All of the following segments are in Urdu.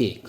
1,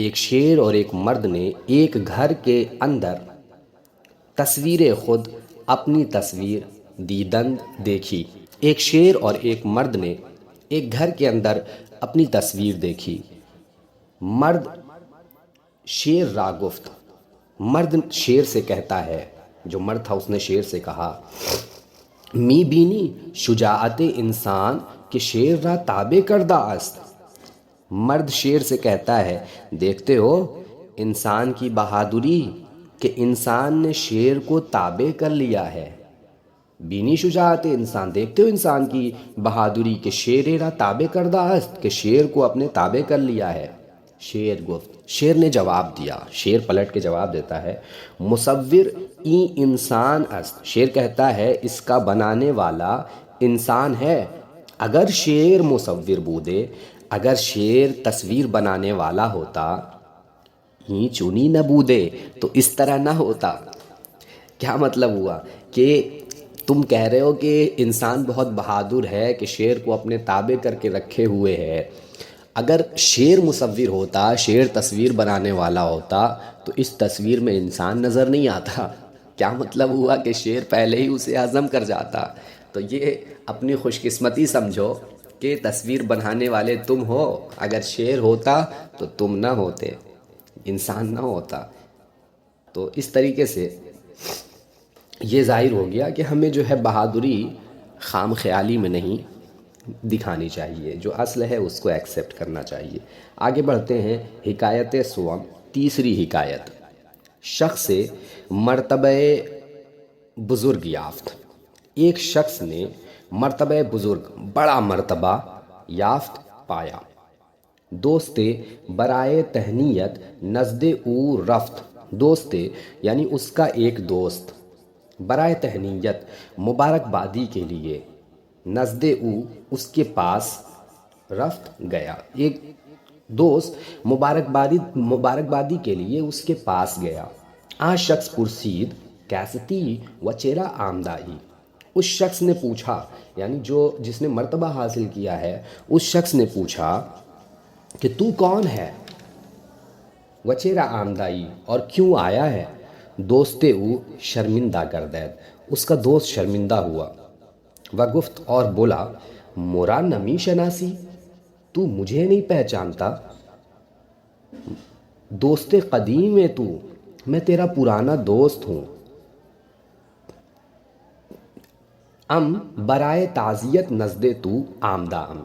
ایک شیر اور ایک مرد نے ایک گھر کے اندر تصویر خود اپنی تصویر دیدن دیکھی۔ ایک شیر اور ایک مرد نے ایک گھر کے اندر اپنی تصویر دیکھی۔ مرد شیر را گفت، مرد شیر سے کہتا ہے، جو مرد تھا اس نے شیر سے کہا، می بینی شجاعت انسان کہ شیر را تابع کردہ است۔ مرد شیر سے کہتا ہے، دیکھتے ہو انسان کی بہادری کہ انسان نے شیر کو تابع کر لیا ہے۔ بینی شجاعت انسان، دیکھتے ہو انسان کی بہادری کہ شیر را تابع کردہ است، کہ شیر کو اپنے تابع کر لیا ہے۔ شیر گفت، شیر نے جواب دیا، شیر پلٹ کے جواب دیتا ہے، مصور ای انسان است۔ شیر کہتا ہے اس کا بنانے والا انسان ہے۔ اگر شیر مصور بودے، اگر شیر تصویر بنانے والا ہوتا، ہی چونی نہ بودے، تو اس طرح نہ ہوتا۔ کیا مطلب ہوا کہ تم کہہ رہے ہو کہ انسان بہت بہادر ہے کہ شیر کو اپنے تابع کر کے رکھے ہوئے ہے۔ اگر شیر مصور ہوتا، شیر تصویر بنانے والا ہوتا، تو اس تصویر میں انسان نظر نہیں آتا۔ کیا مطلب ہوا کہ شیر پہلے ہی اسے ہضم کر جاتا۔ تو یہ اپنی خوش قسمتی سمجھو کہ تصویر بنانے والے تم ہو، اگر شیر ہوتا تو تم نہ ہوتے، انسان نہ ہوتا۔ تو اس طریقے سے یہ ظاہر ہو گیا کہ ہمیں جو ہے بہادری خام خیالی میں نہیں دکھانی چاہیے، جو اصل ہے اس کو ایکسیپٹ کرنا چاہیے۔ آگے بڑھتے ہیں، حکایت سوم، تیسری حکایت۔ شخص مرتبہ بزرگ یافت۔ ایک شخص نے مرتبہ بزرگ، بڑا مرتبہ یافت پایا۔ دوست برائے تہنیت نزد او رفت۔ دوست یعنی اس کا ایک دوست، برائے تہنیت مبارکبادی کے لیے، نزد او اس کے پاس، رفت گیا، ایک دوست مبارکبادی کے لیے اس کے پاس گیا۔ آ شخص پرسید کیستی و چرا آمدائی۔ اس شخص نے پوچھا، یعنی جس نے مرتبہ حاصل کیا ہے، اس شخص نے پوچھا کہ تو کون ہے، وچیرا آمدائی، اور کیوں آیا ہے۔ دوست او شرمندہ گردید، اس کا دوست شرمندہ ہوا۔ وگفت، اور بولا، مورا نمی شناسی، تو مجھے نہیں پہچانتا۔ دوست قدیم ہے تو، میں تیرا پرانا دوست ہوں۔ ام برائے تعزیت نزد تو آمدہ ام،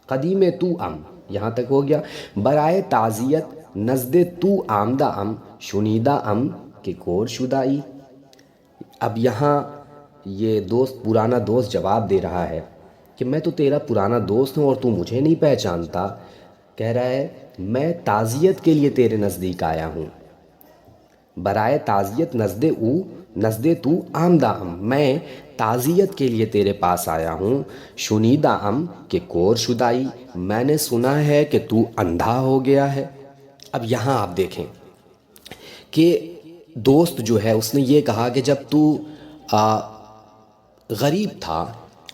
قدیم تو ام، یہاں تک ہو گیا۔ برائے تعزیت نزد تو آمدہ ام، شنیدہ ام کہ کور شدائی۔ اب یہاں یہ دوست، پرانا دوست جواب دے رہا ہے کہ میں تو تیرا پرانا دوست ہوں اور تو مجھے نہیں پہچانتا۔ کہہ رہا ہے میں تعزیت کے لیے تیرے نزدیک آیا ہوں۔ برائے تعزیت نزد تو آمدہ ام، میں تعزیت کے لیے تیرے پاس آیا ہوں۔ شنیدہ ام کہ کور شدائی، میں نے سنا ہے کہ تو اندھا ہو گیا ہے۔ اب یہاں آپ دیکھیں کہ دوست جو ہے اس نے یہ کہا کہ جب تو غریب تھا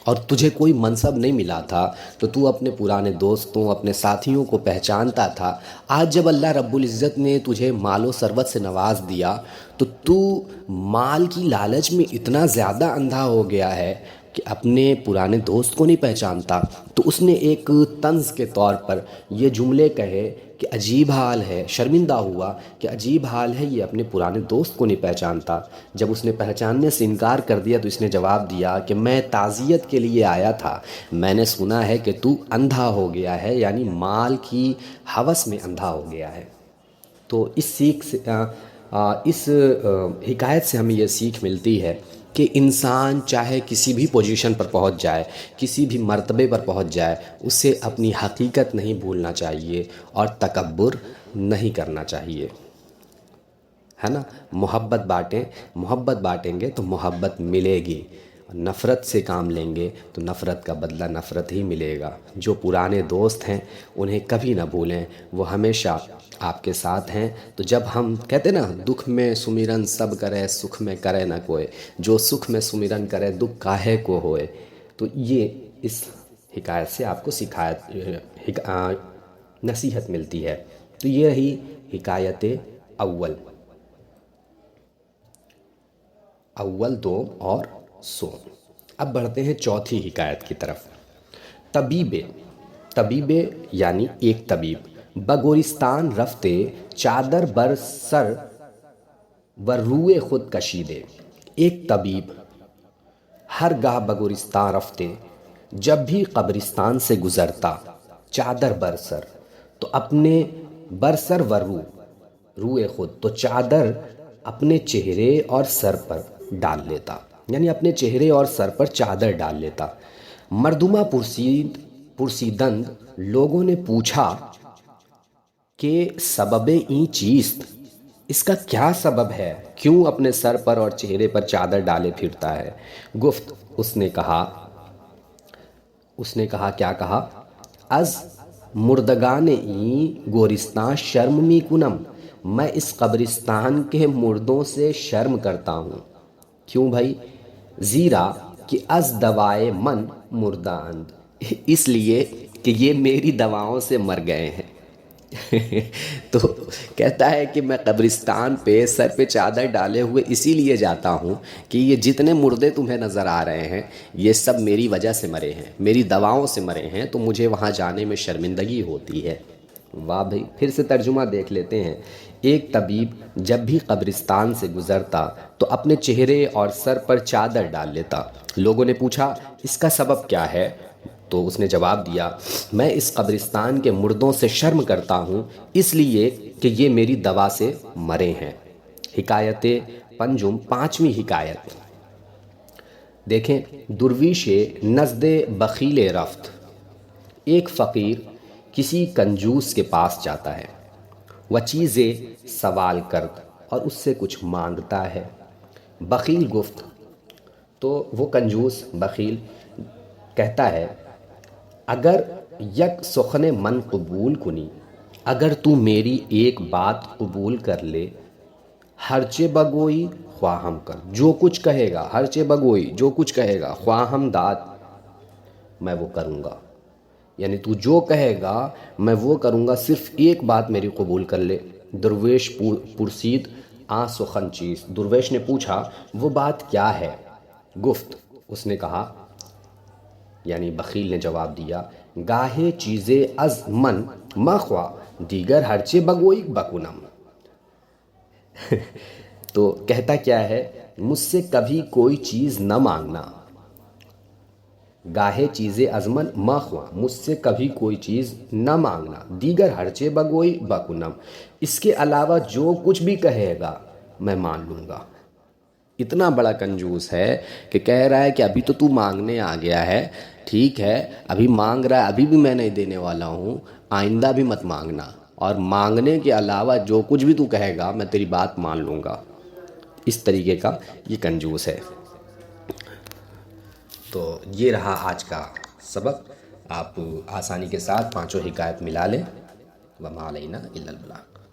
اور تجھے کوئی منصب نہیں ملا تھا تو تو اپنے پرانے دوستوں، اپنے ساتھیوں کو پہچانتا تھا۔ آج جب اللہ رب العزت نے تجھے مال و ثروت سے نواز دیا تو مال کی لالچ میں اتنا زیادہ اندھا ہو گیا ہے کہ اپنے پرانے دوست کو نہیں پہچانتا۔ تو اس نے ایک طنز کے طور پر یہ جملے کہے کہ عجیب حال ہے، شرمندہ ہوا کہ عجیب حال ہے، یہ اپنے پرانے دوست کو نہیں پہچانتا۔ جب اس نے پہچاننے سے انکار کر دیا تو اس نے جواب دیا کہ میں تعزیت کے لیے آیا تھا، میں نے سنا ہے کہ تو اندھا ہو گیا ہے، یعنی مال کی ہوس میں اندھا ہو گیا ہے۔ تو اس حکایت سے ہمیں یہ سیکھ ملتی ہے کہ انسان چاہے کسی بھی پوزیشن پر پہنچ جائے، کسی بھی مرتبے پر پہنچ جائے، اسے اپنی حقیقت نہیں بھولنا چاہیے اور تکبر نہیں کرنا چاہیے، ہے نا۔ محبت بانٹیں گے تو محبت ملے گی، نفرت سے کام لیں گے تو نفرت کا بدلہ نفرت ہی ملے گا۔ جو پرانے دوست ہیں انہیں کبھی نہ بھولیں، وہ ہمیشہ آپ کے ساتھ ہیں۔ تو جب ہم کہتے ہیں نا، دکھ میں سمیرن سب کرے، سکھ میں کرے نہ کوئی، جو سکھ میں سمیرن کرے دکھ کاہے کو ہوئے۔ تو یہ اس حکایت سے آپ کو نصیحت ملتی ہے تو یہ رہی حکایت اول، دوم اور سوم۔ اب بڑھتے ہیں چوتھی حکایت کی طرف۔ طبیب یعنی ایک طبیب، بگورستان رفتے چادر بر سر و روئے خود کشیدے۔ ایک طبیب ہر گاہ بگورستان رفتے، جب بھی قبرستان سے گزرتا، چادر برسر تو اپنے برسر و روئے خود تو چادر اپنے چہرے اور سر پر ڈال لیتا، یعنی اپنے چہرے اور سر پر چادر ڈال لیتا۔ مردمہ پرسیدند، لوگوں نے پوچھا کہ سبب این چیست، اس کا کیا سبب ہے، کیوں اپنے سر پر اور چہرے پر چادر ڈالے پھرتا ہے؟ گفت، اس نے کہا کیا کہا؟ از مردگان این گورستان شرم می کنم، میں اس قبرستان کے مردوں سے شرم کرتا ہوں۔ کیوں بھائی؟ زیرا کہ از دوائے من مرداند، اس لیے کہ یہ میری دواؤں سے مر گئے ہیں۔ تو کہتا ہے کہ میں قبرستان پہ سر پہ چادر ڈالے ہوئے اسی لیے جاتا ہوں کہ یہ جتنے مردے تمہیں نظر آ رہے ہیں یہ سب میری وجہ سے مرے ہیں، میری دواؤں سے مرے ہیں، تو مجھے وہاں جانے میں شرمندگی ہوتی ہے۔ واہ بھائی، پھر سے ترجمہ دیکھ لیتے ہیں۔ ایک طبیب جب بھی قبرستان سے گزرتا تو اپنے چہرے اور سر پر چادر ڈال لیتا۔ لوگوں نے پوچھا اس کا سبب کیا ہے؟ تو اس نے جواب دیا، میں اس قبرستان کے مردوں سے شرم کرتا ہوں، اس لیے کہ یہ میری دوا سے مرے ہیں۔ حکایت پنجم، پانچویں حکایت دیکھیں۔ درویش نزد بخیل رفت، ایک فقیر کسی کنجوس کے پاس جاتا ہے، وہ چیزیں سوال کرد اور اس سے کچھ مانگتا ہے۔ بخیل گفت، تو وہ کنجوس بخیل کہتا ہے، اگر یک سخن من قبول کنی، اگر تو میری ایک بات قبول کر لے، ہرچے بگوئی خواہم کر، جو کچھ کہے گا، ہرچے بگوئی جو کچھ کہے گا، خواہم داد میں وہ کروں گا، یعنی تو جو کہے گا میں وہ کروں گا، صرف ایک بات میری قبول کر لے۔ درویش پرسید آ سخن چیز، درویش نے پوچھا وہ بات کیا ہے؟ گفت، اس نے کہا یعنی بخیل نے جواب دیا، گاہے چیزیں از من مخوا دیگر ہرچے بگوئی بکنم۔ تو کہتا کیا ہے، مجھ سے کبھی کوئی چیز نہ مانگنا، گاہے چیزیں از من مخوا، مجھ سے کبھی کوئی چیز نہ مانگنا، دیگر ہرچے بگوئی بکنم، اس کے علاوہ جو کچھ بھی کہے گا میں مان لوں گا۔ اتنا بڑا کنجوس ہے کہ کہہ رہا ہے کہ ابھی تو مانگنے آ گیا ہے، ٹھیک ہے ابھی مانگ رہا ہے، ابھی بھی میں نہیں دینے والا ہوں، آئندہ بھی مت مانگنا، اور مانگنے کے علاوہ جو کچھ بھی تو کہے گا میں تیری بات مان لوں گا۔ اس طریقے کا یہ کنجوس ہے۔ تو یہ رہا آج کا سبق، آپ آسانی کے ساتھ پانچوں حکایت ملا لیں۔ وما علینا الا البلاغ۔